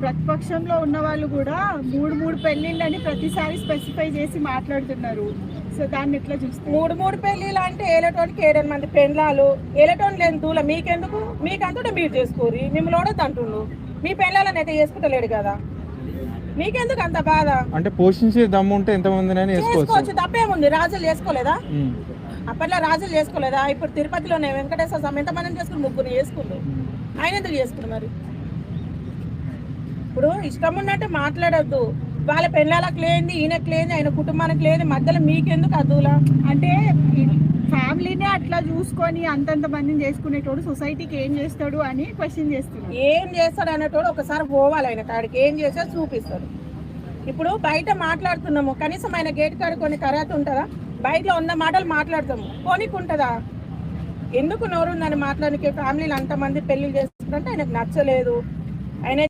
ప్రతిపక్షంలో ఉన్న వాళ్ళు కూడా మూడు పెళ్ళిళ్ళని ప్రతిసారి స్పెసిఫై చేసి మాట్లాడుతున్నారు. సో దాన్ని ఎట్లా చూస్తారు? మూడు పెళ్ళిళ్ళు అంటే ఏలటోనికి 7 మంది పెళ్ళాలు, ఏలటోని లేని దూల మీకెందుకు? మీకంతా మీరు చేసుకోరు, మిమ్మల్ని కూడా అంటుండు. మీ పెళ్ళాలని అయితే చేసుకుంటలేడు కదా, మీకెందుకు అంత బాధ? అంటే పోషించే దమ్ము ఉంటే ఎంతమందినైనా చేసుకోవచ్చు, తప్పేముంది. రాజులు చేసుకోలేదా? అప్పట్లో రాజులు చేసుకోలేదా? ఇప్పుడు తిరుపతిలోనే వెంకటేశ్వర స్వామి ఎంతమందిని చేసుకుని 3 చేసుకుండు. ఆయన ఎందుకు చేసుకున్నారు మరి? ఇప్పుడు ఇష్టం ఉన్నట్టు మాట్లాడొద్దు. వాళ్ళ పెళ్ళాలకు లేని, ఈయనకు లేని, ఆయన కుటుంబానికి లేని, మధ్యలో మీకెందుకు అద్దులా? అంటే ఫ్యామిలీనే అట్లా చూసుకొని అంతంత మందిని చేసుకునేటోడు సొసైటీకి ఏం చేస్తాడు అని క్వశ్చన్ చేస్తున్నాడు. ఏం చేస్తాడు అనేటోడు ఒకసారి పోవాలి ఆయన కాడికి, ఏం చేస్తాడు చూపిస్తాడు. ఇప్పుడు బయట మాట్లాడుతున్నాము, కనీసం ఆయన గేట్ కాడ కొన్ని కరాత ఉంటుందా? బయటలో 100 మాటలు మాట్లాడతాము, పోనీకి ఉంటుందా? ఎందుకు నోరుందని మాట్లాడానికి? ఫ్యామిలీలు అంతమంది పెళ్లి చేస్తుంటే ఆయనకు నచ్చలేదు. ఆయన